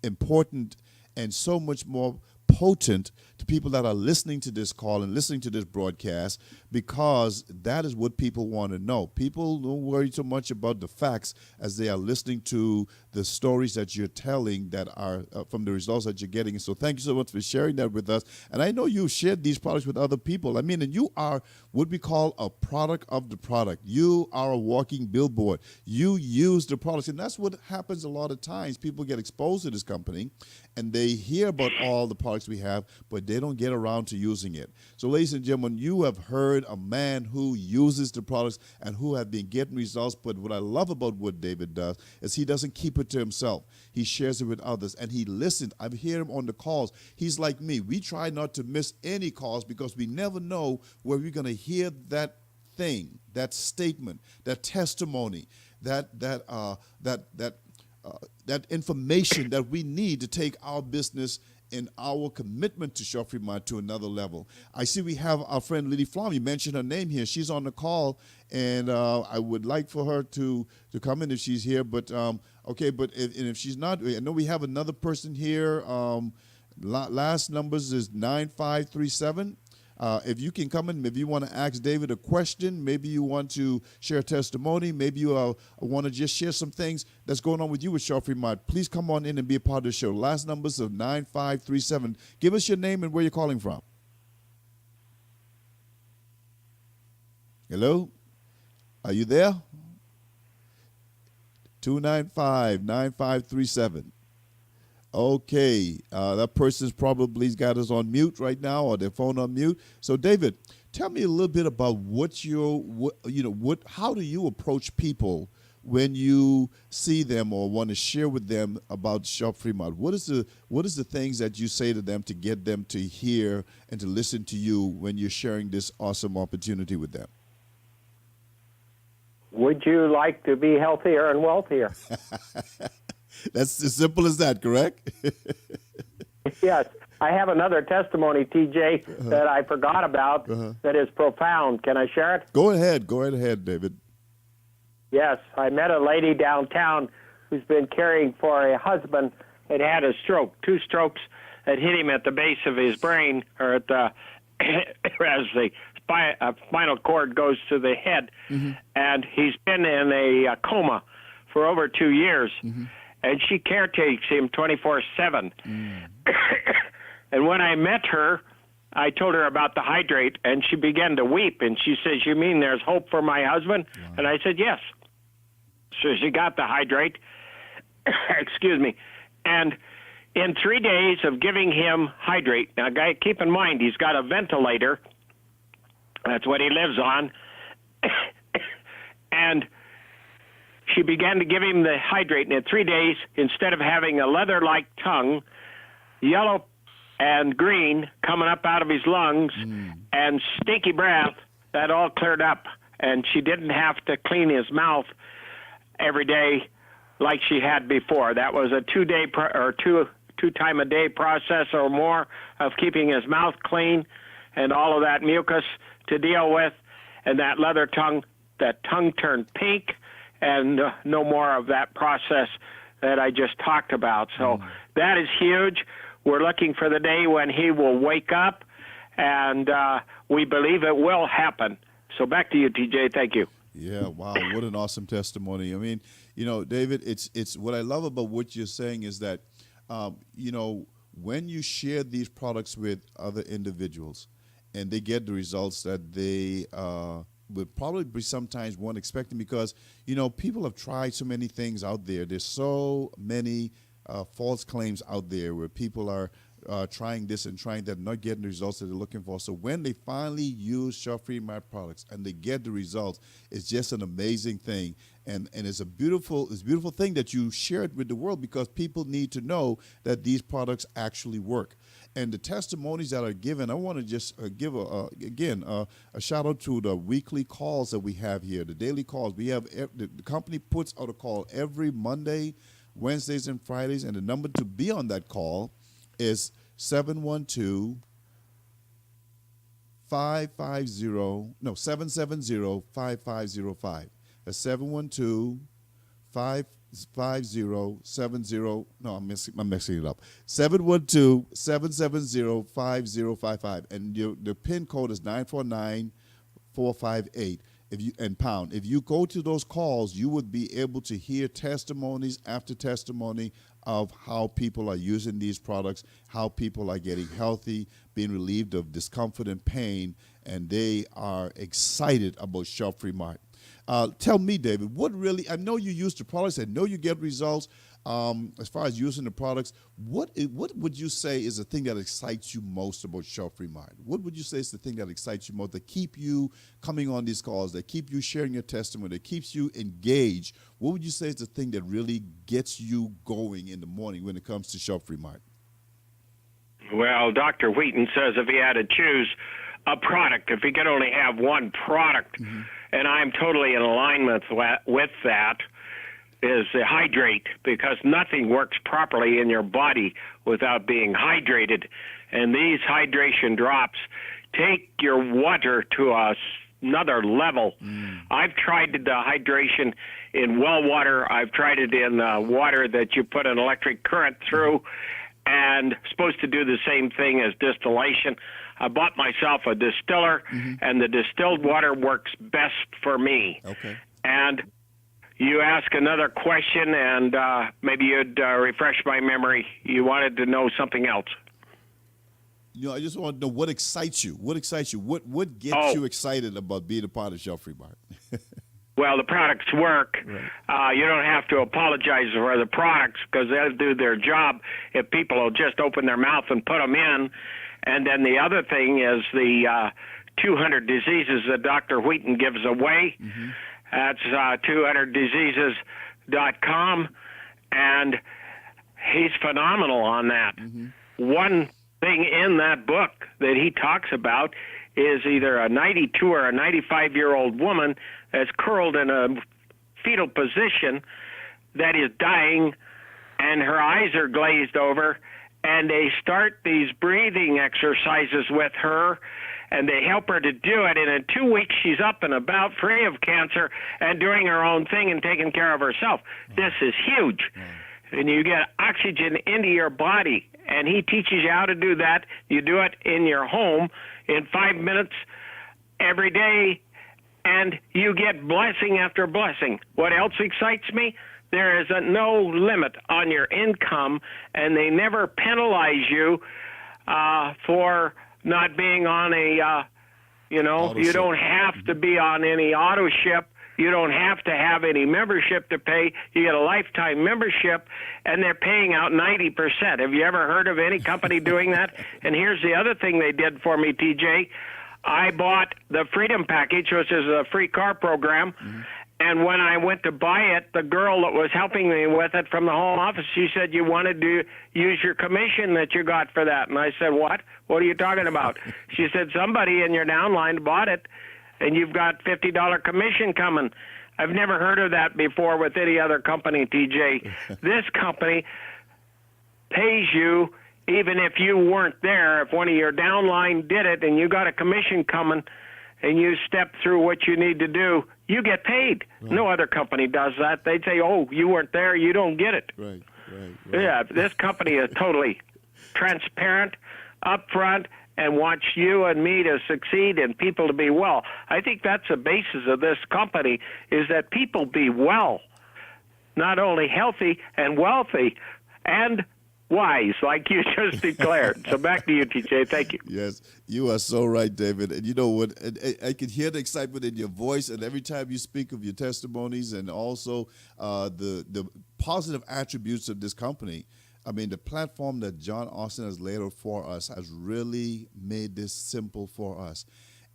important and so much more potent to people that are listening to this call and listening to this broadcast, because that is what people want to know. People don't worry so much about the facts as they are listening to the stories that you're telling that are from the results that you're getting. And so thank you so much for sharing that with us. And I know you've shared these products with other people. I mean, and you are what we call a product of the product. You are a walking billboard. You use the products. And that's what happens a lot of times. People get exposed to this company and they hear about all the products we have, but they don't get around to using it. So, ladies and gentlemen, you have heard a man who uses the products and who have been getting results. But what I love about what David does is he doesn't keep it to himself. He shares it with others, and he listens. I hear him on the calls. He's like me. We try not to miss any calls because we never know where we're going to hear that thing, that statement, that testimony, that information that we need to take our business and our commitment to Shop Free Mart to another level. I see we have our friend Liddy Flom. You mentioned her name here. She's on the call, and I would like for her to come in if she's here. But okay, but if she's not, I know we have another person here. Last numbers is 9537. If you can come in, maybe you want to ask David a question, maybe you want to share a testimony, maybe you want to just share some things that's going on with you with Sharp Mart, please come on in and be a part of the show. Last numbers of 9537. Give us your name and where you're calling from. Hello? Are you there? 295-9537. Okay, that person's probably got us on mute right now, or their phone on mute. So, David, tell me a little bit about how do you approach people when you see them or want to share with them about Shop Fremont? What is the things that you say to them to get them to hear and to listen to you when you're sharing this awesome opportunity with them? Would you like to be healthier and wealthier? That's as simple as that, correct? Yes. I have another testimony, TJ, that I forgot about that is profound. Can I share it? Go ahead. Go right ahead, David. Yes. I met a lady downtown who's been caring for a husband that had a stroke. 2 strokes that hit him at the base of his brain, or at the as the spinal cord goes to the head. And he's been in a coma for over 2 years. And she caretakes him 24/7. And when I met her, I told her about the hydrate, and she began to weep. And she says, "You mean there's hope for my husband?" Wow. And I said, "Yes." So she got the hydrate. Excuse me. And in 3 days of giving him hydrate, now, guy, keep in mind, he's got a ventilator. That's what he lives on. And she began to give him the hydrate, and in 3 days, instead of having a leather-like tongue, yellow and green coming up out of his lungs, and stinky breath, that all cleared up. And she didn't have to clean his mouth every day like she had before. That was a 2-day or two time a day process or more of keeping his mouth clean and all of that mucus to deal with, and that leather tongue, that tongue turned pink, and no more of that process that I just talked about. So that is huge. We're looking for the day when he will wake up, and we believe it will happen. So back to you, TJ. Thank you. Yeah, wow, what an awesome testimony. I mean, David, it's what I love about what you're saying is that, when you share these products with other individuals and they get the results that they would probably be sometimes weren't expecting, because, people have tried so many things out there. There's so many false claims out there where people are trying this and trying that, not getting the results that they're looking for. So when they finally use Shop Fremont products and they get the results, it's just an amazing thing. And it's a beautiful thing that you share it with the world, because people need to know that these products actually work. And the testimonies that are given, I want to just give a shout out to the weekly calls that we have here, the daily calls. We have the company puts out a call every Monday, Wednesdays, and Fridays, and the number to be on that call is 770-550. That's 712-550-70. No, I'm messing it up. 712-770-5055, and the PIN code is 949458. Pound. If you go to those calls, you would be able to hear testimonies after testimony of how people are using these products, how people are getting healthy, being relieved of discomfort and pain, and they are excited about Shop Fremont. Tell me, David, I know you use the products, I know you get results. As far as using the products, what would you say is the thing that excites you most about Shop Fremont? What would you say is the thing that excites you most, that keep you coming on these calls, that keep you sharing your testimony, that keeps you engaged? What would you say is the thing that really gets you going in the morning when it comes to Shop Fremont? Well, Dr. Wheaton says if he had to choose a product, if he could only have one product, and I'm totally in alignment with that, is the hydrate, because nothing works properly in your body without being hydrated. And these hydration drops take your water to another level. I've tried the hydration in well water. I've tried it in water that you put an electric current through, and supposed to do the same thing as distillation. I bought myself a distiller, and the distilled water works best for me. Okay. And you ask another question, and maybe you'd refresh my memory. You wanted to know something else. I just want to know what excites you. What excites you? What gets you excited about being a part of Shelf Free Mart? Well, the products work. Right. You don't have to apologize for the products because they'll do their job if people will just open their mouth and put them in. And then the other thing is the 200 diseases that Dr. Wheaton gives away. That's 200diseases.com, and he's phenomenal on that. One thing in that book that he talks about is either a 92 or a 95-year-old woman that's curled in a fetal position that is dying, and her eyes are glazed over, and they start these breathing exercises with her, and they help her to do it, and in 2 weeks she's up and about, free of cancer, and doing her own thing and taking care of herself. This is huge. And you get oxygen into your body, and he teaches you how to do that. You do it in your home in 5 minutes every day, and you get blessing after blessing. What else excites me? There is no limit on your income, and they never penalize you for not being on a, you don't have to be on any auto ship. You don't have to have any membership to pay. You get a lifetime membership, and they're paying out 90%. Have you ever heard of any company doing that? And here's the other thing they did for me, TJ. I bought the Freedom Package, which is a free car program, and when I went to buy it, the girl that was helping me with it from the home office, she said, you wanted to use your commission that you got for that. And I said, what? What are you talking about? She said, somebody in your downline bought it, and you've got $50 commission coming. I've never heard of that before with any other company, TJ. This company pays you even if you weren't there. If one of your downline did it and you got a commission coming and you step through what you need to do, you get paid. No other company does that. They'd say, oh, you weren't there, you don't get it. Right. Yeah, this company is totally transparent, upfront, and wants you and me to succeed and people to be well. I think that's the basis of this company, is that people be well, not only healthy and wealthy and wise, like you just declared. So back to you, TJ. Thank you. Yes, you are so right, David. And you know what? I can hear the excitement in your voice, and every time you speak of your testimonies and also the positive attributes of this company. I mean, the platform that John Austin has laid out for us has really made this simple for us.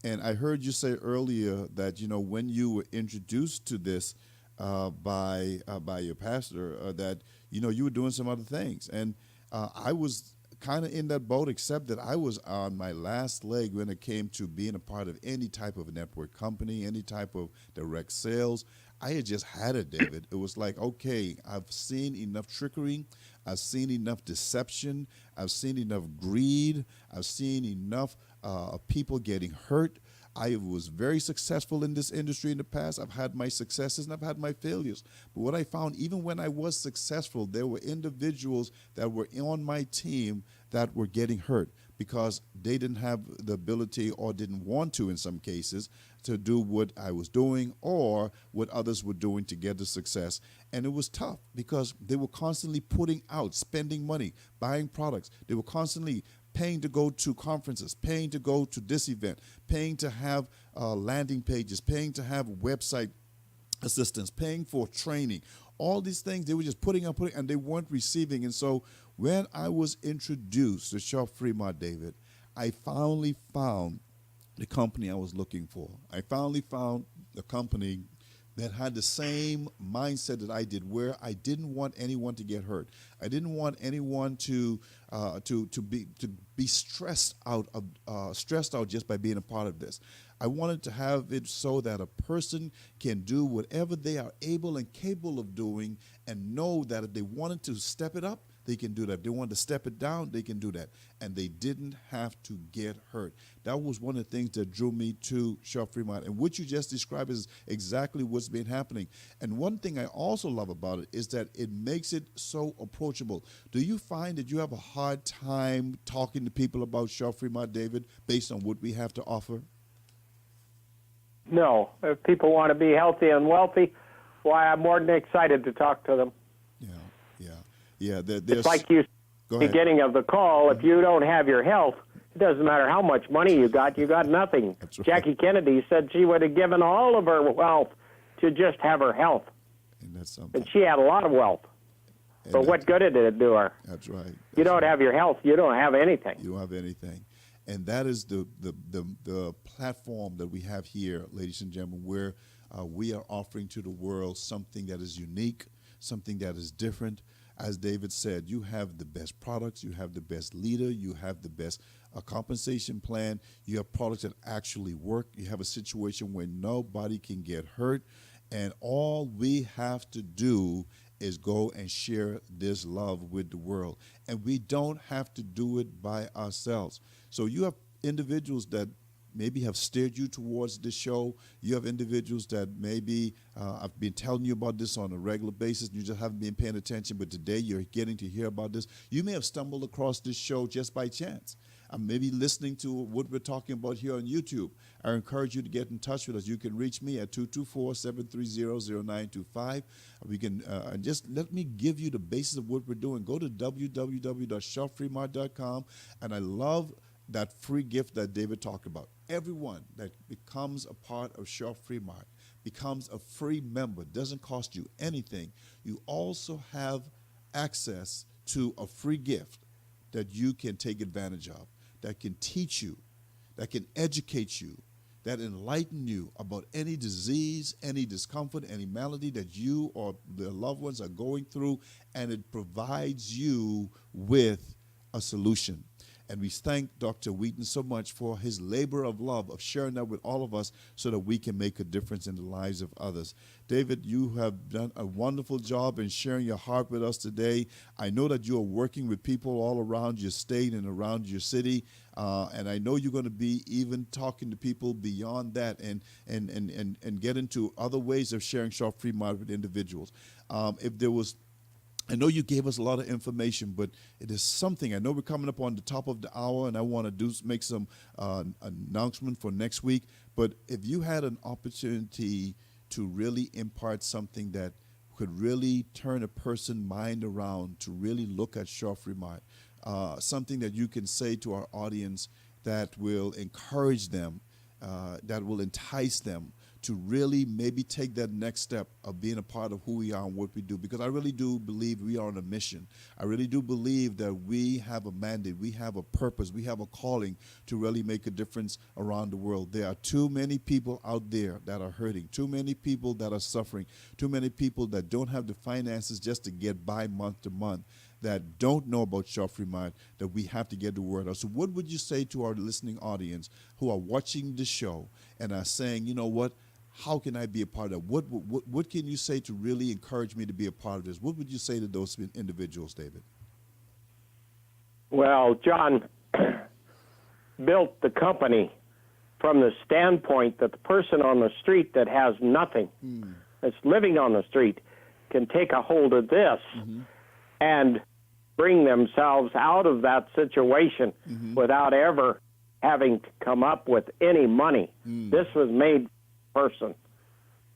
And I heard you say earlier that, when you were introduced to this by your pastor, that, you were doing some other things. And I was kind of in that boat, except that I was on my last leg when it came to being a part of any type of network company, any type of direct sales. I had just had it, David. It was like, okay, I've seen enough trickery. I've seen enough deception. I've seen enough greed. I've seen enough people getting hurt. I was very successful in this industry in the past. I've had my successes and I've had my failures. But what I found, even when I was successful, there were individuals that were on my team that were getting hurt because they didn't have the ability or didn't want to, in some cases, to do what I was doing or what others were doing to get the success. And it was tough because they were constantly putting out, spending money, buying products. They were constantly paying to go to conferences, paying to go to this event, paying to have landing pages, paying to have website assistance, paying for training. All these things they were just putting, and they weren't receiving. And so when I was introduced to Shelf Free Mart, David, I finally found the company I was looking for. I finally found a company that had the same mindset that I did, where I didn't want anyone to get hurt. I didn't want anyone to be stressed out just by being a part of this. I wanted to have it so that a person can do whatever they are able and capable of doing, and know that if they wanted to step it up, they can do that. If they want to step it down, they can do that. And they didn't have to get hurt. That was one of the things that drew me to Shop Fremont. And what you just described is exactly what's been happening. And one thing I also love about it is that it makes it so approachable. Do you find that you have a hard time talking to people about Shop Fremont, David, based on what we have to offer? No. If people want to be healthy and wealthy, why, I'm more than excited to talk to them. Yeah. It's like you Go at the ahead. beginning of the call, if you don't have your health, it doesn't matter how much money you got nothing. That's right. Jackie Kennedy said she would have given all of her wealth to just have her health. And that's something. And she had a lot of wealth. And But what good did it do her? That's right. You don't have your health, you don't have anything. You don't have anything. And that is the platform that we have here, ladies and gentlemen, where we are offering to the world something that is unique, something that is different. As David said, you have the best products, you have the best leader, you have the best compensation plan, you have products that actually work, you have a situation where nobody can get hurt, and all we have to do is go and share this love with the world. And we don't have to do it by ourselves. So you have individuals that maybe have steered you towards this show. You have individuals that maybe I've been telling you about this on a regular basis. You just haven't been paying attention, but today you're getting to hear about this. You may have stumbled across this show just by chance. Maybe listening to what we're talking about here on YouTube. I encourage you to get in touch with us. You can reach me at 224-730-0925. We can just let me give you the basis of what we're doing. Go to www.shopfremart.com, and I love that free gift that David talked about. Everyone that becomes a part of Shop Fremont becomes a free member. Doesn't cost you anything. You also have access to a free gift that you can take advantage of, that can teach you, that can educate you, that enlighten you about any disease, any discomfort, any malady that you or the loved ones are going through, and it provides you with a solution. And we thank Dr. Wheaton so much for his labor of love, of sharing that with all of us so that we can make a difference in the lives of others. David, you have done a wonderful job in sharing your heart with us today. I know that you are working with people all around your state and around your city, and I know you're going to be even talking to people beyond that and get into other ways of sharing Shop Fremont with individuals. I know you gave us a lot of information, but it is something. I know we're coming up on the top of the hour, and I want to make some announcement for next week. But if you had an opportunity to really impart something that could really turn a person's mind around to really look at Shop Fremont, something that you can say to our audience that will encourage them, that will entice them to really maybe take that next step of being a part of who we are and what we do. Because I really do believe we are on a mission. I really do believe that we have a mandate, we have a purpose, we have a calling to really make a difference around the world. There are too many people out there that are hurting, too many people that are suffering, too many people that don't have the finances just to get by month to month, that don't know about Shop Fremont, that we have to get the word out. So what would you say to our listening audience who are watching the show and are saying, you know what, how can I be a part of it? What can you say to really encourage me to be a part of this? What would you say to those individuals, David? Well, John built the company from the standpoint that the person on the street that has nothing, that's living on the street, can take a hold of this and bring themselves out of that situation without ever having to come up with any money. This was made person.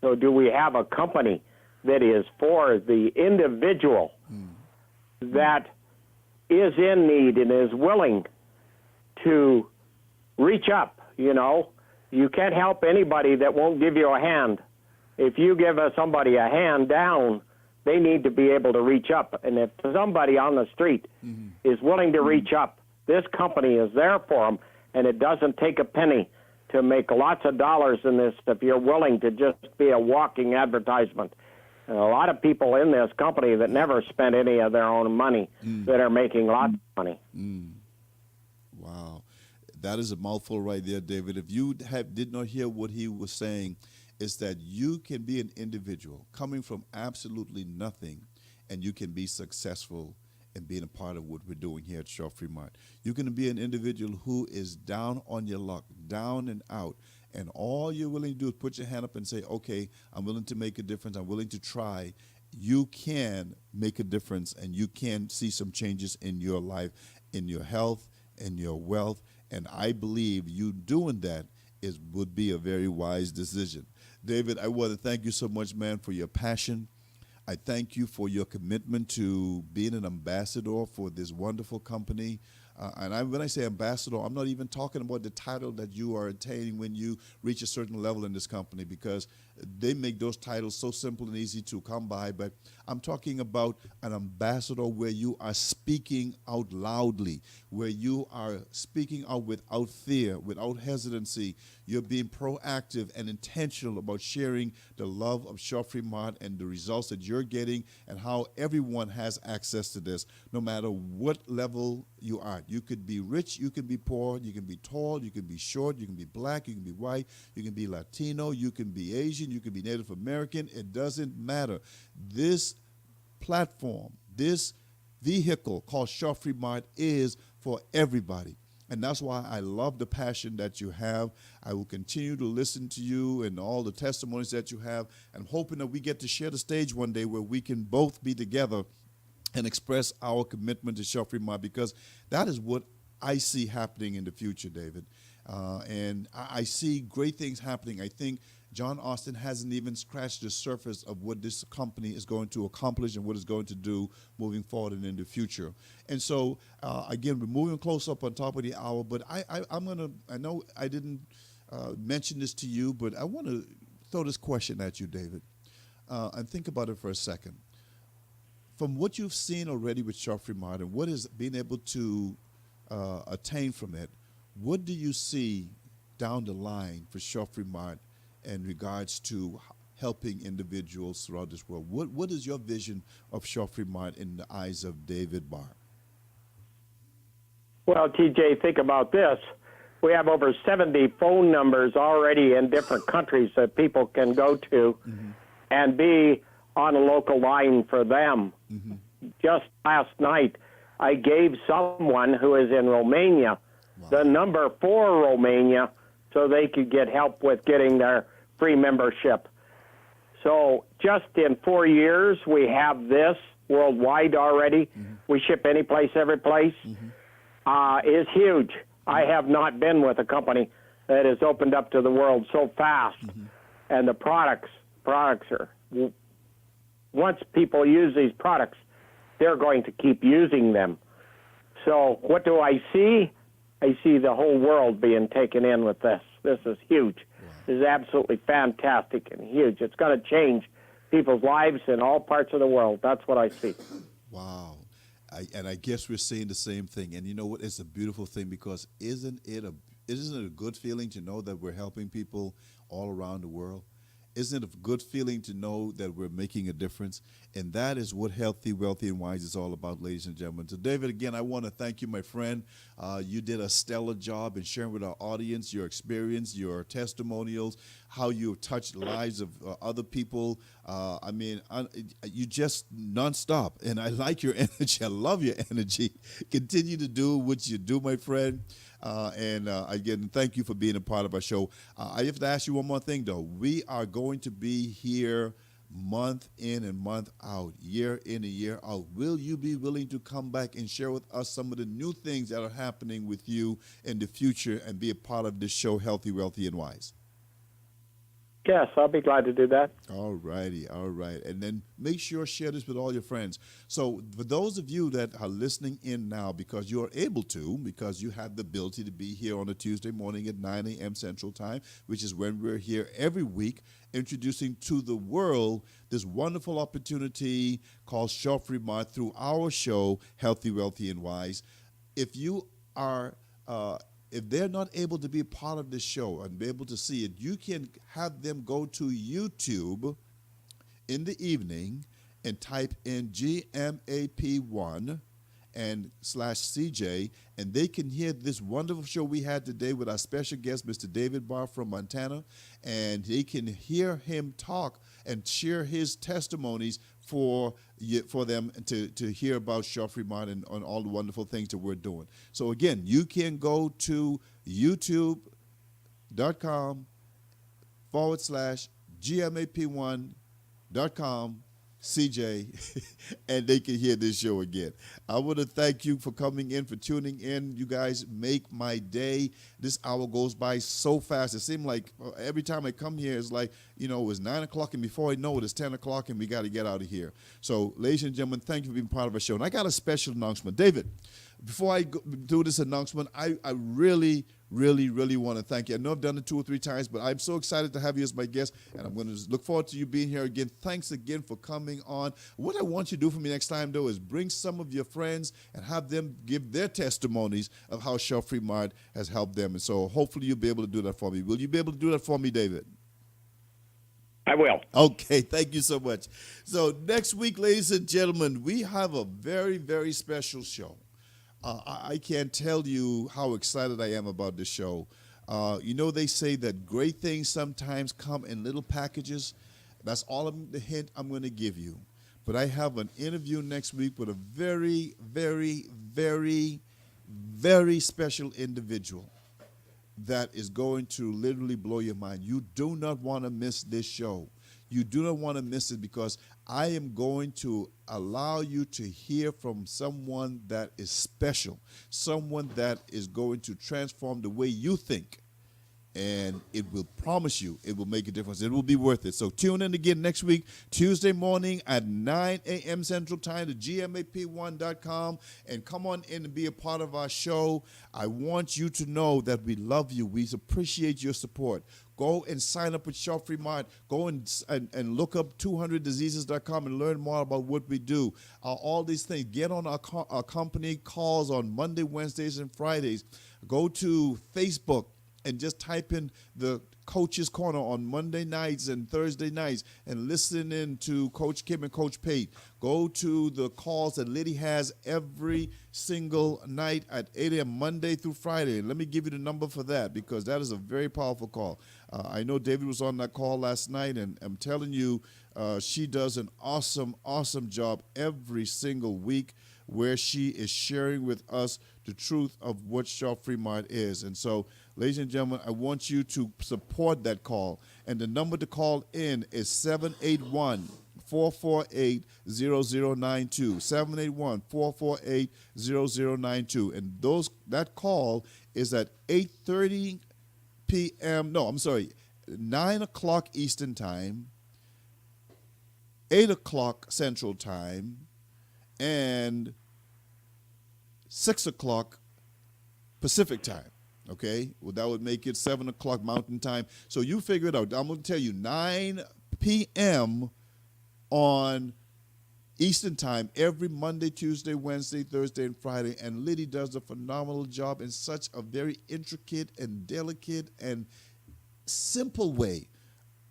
So do we have a company that is for the individual that is in need and is willing to reach up? You know, you can't help anybody that won't give you a hand. If you give somebody a hand down, they need to be able to reach up. And if somebody on the street is willing to reach up, this company is there for them, and it doesn't take a penny to make lots of dollars in this if you're willing to just be a walking advertisement. And a lot of people in this company that never spent any of their own money that are making lots of money. Wow. That is a mouthful right there, David. If you did not hear what he was saying, is that you can be an individual coming from absolutely nothing, and you can be successful and being a part of what we're doing here at Shaw Free Mart. You're going to be an individual who is down on your luck, down and out, and all you're willing to do is put your hand up and say, okay, I'm willing to make a difference. I'm willing to try. You can make a difference, and you can see some changes in your life, in your health, in your wealth. And I believe you doing that would be a very wise decision. David, I want to thank you so much, man, for your passion. I thank you for your commitment to being an ambassador for this wonderful company. When I say ambassador, I'm not even talking about the title that you are attaining when you reach a certain level in this company, because they make those titles so simple and easy to come by. But I'm talking about an ambassador where you are speaking out loudly, where you are speaking out without fear, without hesitancy. You're being proactive and intentional about sharing the love of Shaw Free Mart and the results that you're getting, and how everyone has access to this, no matter what level you are. You could be rich, you can be poor, you can be tall, you can be short, you can be black, you can be white, you can be Latino, you can be Asian, you can be Native American. It doesn't matter. This platform, this vehicle called Shaw Free Mart is for everybody. And that's why I love the passion that you have. I will continue to listen to you and all the testimonies that you have. And I'm hoping that we get to share the stage one day where we can both be together and express our commitment to Shaw Free Mart, because that is what I see happening in the future, David. And I see great things happening. I think John Austin hasn't even scratched the surface of what this company is going to accomplish and what it's going to do moving forward and in the future. And so, again, we're moving close up on top of the hour, but I know I didn't mention this to you, but I want to throw this question at you, David, and think about it for a second. From what you've seen already with Shaw Free Mart and what is being able to attain from it, what do you see down the line for Shaw Free Mart in regards to helping individuals throughout this world? What is your vision of Shaw Free Mart in the eyes of David Barr? Well, TJ, think about this. We have over 70 phone numbers already in different countries that people can go to and be on a local line for them. Just last night, I gave someone who is in Romania the number for Romania so they could get help with getting their free membership. So just in 4 years, we have this worldwide already. We ship any place, every place. Is huge. I have not been with a company that has opened up to the world so fast. And the products are, once people use these products, they're going to keep using them. So what do I see? I see the whole world being taken in with this. This is huge. This is absolutely fantastic and huge. It's going to change people's lives in all parts of the world. That's what I see. Wow. And I guess we're saying the same thing. And you know what? It's a beautiful thing, because isn't it a good feeling to know that we're helping people all around the world? Isn't it a good feeling to know that we're making a difference? And that is what Healthy, Wealthy, and Wise is all about, ladies and gentlemen. So, David, again, I want to thank you, my friend. You did a stellar job in sharing with our audience your experience, your testimonials, how you have touched the lives of other people. You just nonstop. And I like your energy. I love your energy. Continue to do what you do, my friend. Again, thank you for being a part of our show. I have to ask you one more thing, though. We are going to be here month in and month out, year in and year out. Will you be willing to come back and share with us some of the new things that are happening with you in the future and be a part of this show, Healthy, Wealthy, and Wise? Yes, I'll be glad to do that. All righty, all right. And then make sure share this with all your friends. So for those of you that are listening in now, because you're able to, because you have the ability to be here on a Tuesday morning at 9 a.m. Central Time, which is when we're here every week, introducing to the world this wonderful opportunity called Shaw Free Mart through our show, Healthy, Wealthy, and Wise. If you are if they're not able to be a part of this show and be able to see it, you can have them go to YouTube in the evening and type in GMAP1 and /CJ, and they can hear this wonderful show we had today with our special guest, Mr. David Barr from Montana, and they can hear him talk and share his testimonies for them to hear about Shaw Fremont and on all the wonderful things that we're doing. So again, you can go to youtube.com/GMAP1.com CJ, and they can hear this show again. I want to thank you for coming in, for tuning in. You guys make my day. This hour goes by so fast. It seems like every time I come here, it's like, it was 9 o'clock, and before I know it, it's 10 o'clock, and we got to get out of here. So, ladies and gentlemen, thank you for being part of our show. And I got a special announcement. David, before I do this announcement, I really want to thank you. I know I've done it 2 or 3 times, but I'm so excited to have you as my guest, and I'm going to look forward to you being here again. Thanks again for coming on. What I want you to do for me next time, though, is bring some of your friends and have them give their testimonies of how Shaw Fremont has helped them. And so hopefully you'll be able to do that for me. Will you be able to do that for me, David? I will. Okay, thank you so much. So next week, ladies and gentlemen, we have a very, very special show. I can't tell you how excited I am about this show. They say that great things sometimes come in little packages. That's all the hint I'm going to give you. But I have an interview next week with a very, very, very, very special individual that is going to literally blow your mind. You do not want to miss this show. You do not want to miss it, because I am going to allow you to hear from someone that is special, someone that is going to transform the way you think. And it will promise you it will make a difference. It will be worth it. So tune in again next week, Tuesday morning at 9 a.m. Central Time to GMAP1.com, and come on in and be a part of our show. I want you to know that we love you. We appreciate your support. Go and sign up with Shaw Fremont. Go and look up 200diseases.com and learn more about what we do. All these things. Get on our company calls on Monday, Wednesdays, and Fridays. Go to Facebook and just type in the Coach's Corner on Monday nights and Thursday nights and listen in to Coach Kim and Coach Pate. Go to the calls that Liddy has every single night at 8 a.m. Monday through Friday. And let me give you the number for that, because that is a very powerful call. I know David was on that call last night, and I'm telling you, she does an awesome, awesome job every single week, where she is sharing with us the truth of what Shaw Fremont is. And so, ladies and gentlemen, I want you to support that call. And the number to call in is 781-448-0092. 781-448-0092. And that call is at 8:30 p.m. No, I'm sorry, 9 o'clock Eastern Time, 8 o'clock Central Time, and 6 o'clock Pacific Time. Okay? Well, that would make it 7 o'clock Mountain Time. So you figure it out. I'm going to tell you 9 p.m. on Eastern Time every Monday, Tuesday, Wednesday, Thursday, and Friday. And Liddy does a phenomenal job in such a very intricate and delicate and simple way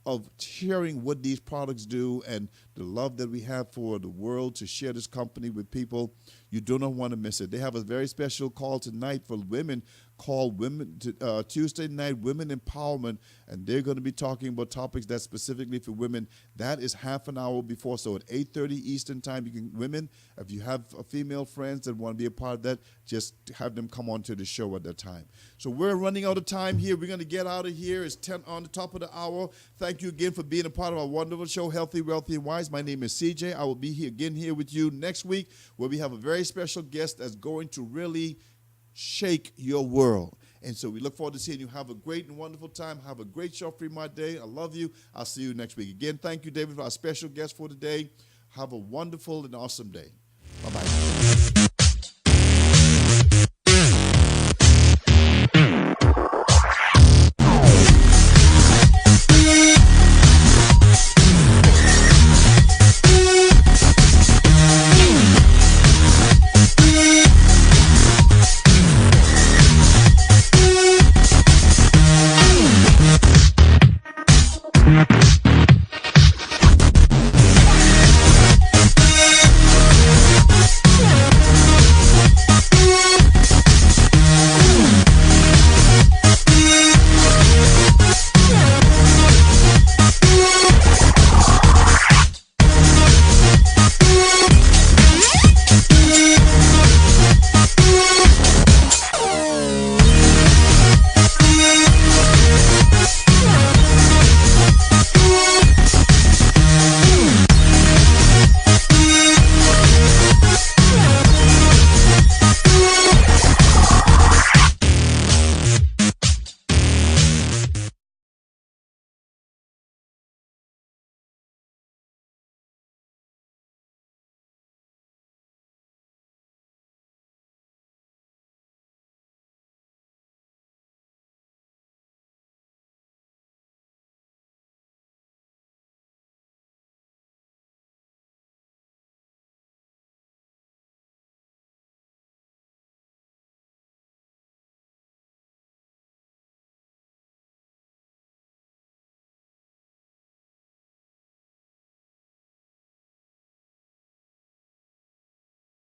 of sharing what these products do and the love that we have for the world to share this company with people. You do not want to miss it. They have a very special call tonight for women called Tuesday Night Women Empowerment, and they're going to be talking about topics that's specifically for women. That is half an hour before, so at 8:30 Eastern Time, women, if you have female friends that want to be a part of that, just have them come on to the show at that time. So we're running out of time here. We're going to get out of here. It's 10 on the top of the hour. Thank you again for being a part of our wonderful show, Healthy, Wealthy, and Wise. My name is CJ. I will be here with you next week, where we have a very special guest that's going to really shake your world. And so we look forward to seeing you. Have a great and wonderful time. Have a great Shaw Fremont day. I love you. I'll see you next week. Again, thank you, David, for our special guest for today. Have a wonderful and awesome day. Bye-bye.